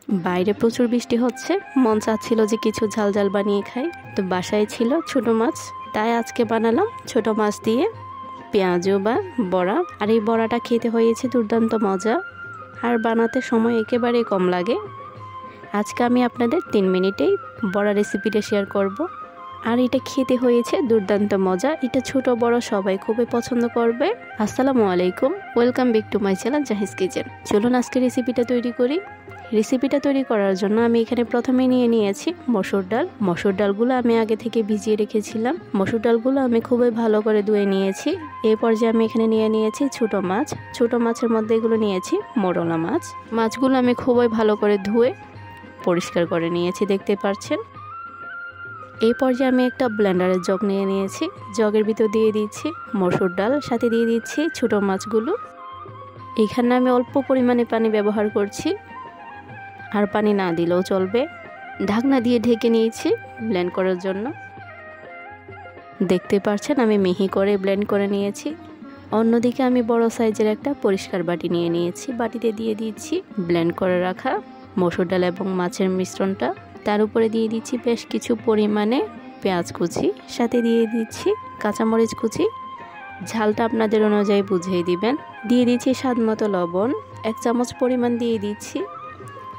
বাইরে প্রচুর বৃষ্টি হচ্ছে, মন চাচ্ছিল যে কিছু ঝাল ঝাল বানিয়ে খাই। তো বাসায় ছিল ছোট মাছ, তাই আজকে বানালাম ছোট মাছ দিয়ে পেঁয়াজু বা বড়া। আর এই বড়াটা খেতে হয়েছে দুর্দান্ত মজা, আর বানাতে সময় একেবারেই কম লাগে। আজকে আমি আপনাদের 3 মিনিটেই বড়া রেসিপিটা শেয়ার করব। আর এটা খেতে হয়েছে দুর্দান্ত মজা, এটা ছোট বড় সবাই খুবই পছন্দ করবে। আসসালামু আলাইকুম, welcome back to my channel জাহিজ kitchen. চলুন আজকে রেসিপিটা তৈরি করি। রেসিপিটা তৈরি করার জন্য আমি এখানে প্রথমে নিয়ে নিয়েছি মসুর ডাল। মসুর ডালগুলো আমি আগে থেকে ভিজিয়ে রেখেছিলাম। মসুর ডালগুলো আমি খুবই ভালো করে ধুয়ে নিয়েছি। এই পর্যায়ে আমি এখানে নিয়ে নিয়েছি ছোট মাছ। ছোট মাছের মধ্যে এগুলো নিয়েছি মোরলা মাছ। মাছগুলো আমি খুবই ভালো করে ধুয়ে পরিষ্কার করে নিয়েছি, দেখতে পাচ্ছেন। এই পর্যায়ে আমি একটা ব্লেন্ডারের জগ নিয়ে নিয়েছি। জগের ভিতর দিয়ে দিচ্ছি মসুর ডাল, সাথে দিয়ে দিচ্ছি ছোট মাছগুলো। এখানে আমি অল্প পরিমাণে পানি ব্যবহার করছি, আর পানি না দিলেও চলবে। ঢাকনা দিয়ে ঢেকে নিয়েছি ব্লেন্ড করার জন্য। দেখতে পাচ্ছেন আমি মিহি করে ব্লেন্ড করে নিয়েছি। অন্যদিকে আমি বড় সাইজের একটা পরিষ্কার বাটি নিয়ে নিয়েছি। বাটিতে দিয়ে দিচ্ছি ব্লেন্ড করে রাখা মসুর ডাল এবং মাছের মিশ্রণটা। তার উপরে দিয়ে দিচ্ছি বেশ কিছু পরিমাণে পেঁয়াজ কুচি, সাথে দিয়ে দিচ্ছি কাঁচামরিচ কুচি। ঝালটা আপনাদের অনুযায়ী বুঝিয়ে দিবেন। দিয়ে দিচ্ছি স্বাদ মতো লবণ, 1 চামচ পরিমাণ দিয়ে দিচ্ছি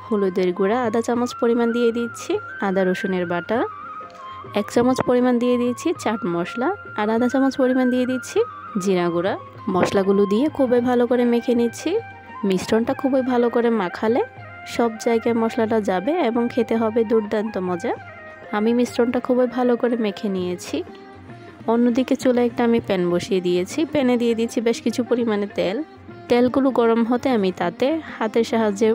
হলুদের গুঁড়া, আধা চামচ পরিমাণ দিয়ে দিচ্ছি আদা রসুনের বাটা, 1 চামচ পরিমাণ দিয়ে দিচ্ছি চাট মশলা, আর আধা চামচ পরিমাণ দিয়ে দিচ্ছি জিরা গুঁড়া। মশলাগুলো দিয়ে খুবই ভালো করে মেখে নিচ্ছি। মিশ্রণটা খুবই ভালো করে মাখালে সব জায়গায় মশলাটা যাবে এবং খেতে হবে দুর্দান্ত মজা। আমি মিশ্রণটা খুবই ভালো করে মেখে নিয়েছি। অন্যদিকে চুলায় একটা আমি প্যান বসিয়ে দিয়েছি। প্যানে দিয়ে দিচ্ছি বেশ কিছু পরিমাণে তেল। তেলগুলো গরম হতে আমি তাতে হাতের সাহায্যে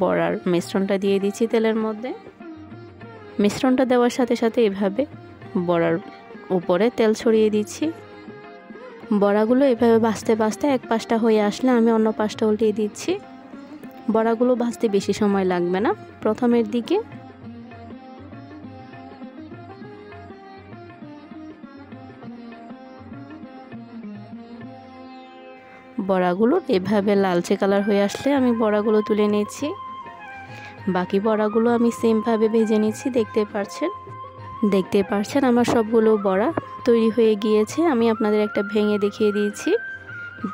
বড়ার মিশ্রণটা দিয়ে দিচ্ছি তেলের মধ্যে। মিশ্রণটা দেওয়ার সাথে সাথে এভাবে বড়ার উপরে তেল ছড়িয়ে দিচ্ছি। বড়াগুলো এভাবে ভাজতে ভাজতে এক পাশটা হয়ে আসলে আমি অন্য পাশটা উল্টিয়ে দিচ্ছি। বড়াগুলো ভাজতে বেশি সময় লাগবে না। প্রথমের দিকে বড়াগুলো এভাবে লালচে কালার হয়ে আসলে আমি বড়াগুলো তুলে নিচ্ছি। বাকি বড়াগুলো আমি সেমভাবে ভেজে নিচ্ছি। দেখতে পাচ্ছেন আমার সবগুলো বড়া তৈরি হয়ে গিয়েছে। আমি আপনাদের একটা ভেঙে দেখিয়ে দিয়েছি।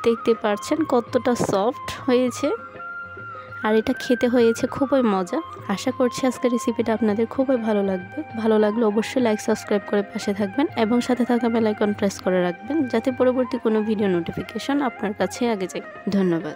দেখতে পাচ্ছেন কতটা সফট হয়েছে, আর এটা খেতে হয়েছে খুবই মজা। আশা করছি আজকের রেসিপিটা আপনাদের খুবই ভালো লাগবে। ভালো লাগলে অবশ্যই লাইক সাবস্ক্রাইব করে পাশে থাকবেন এবং সাথে থাকা বেল আইকন প্রেস করে রাখবেন, যাতে পরবর্তী কোনো ভিডিও নোটিফিকেশন আপনার কাছে আগে যায়। ধন্যবাদ।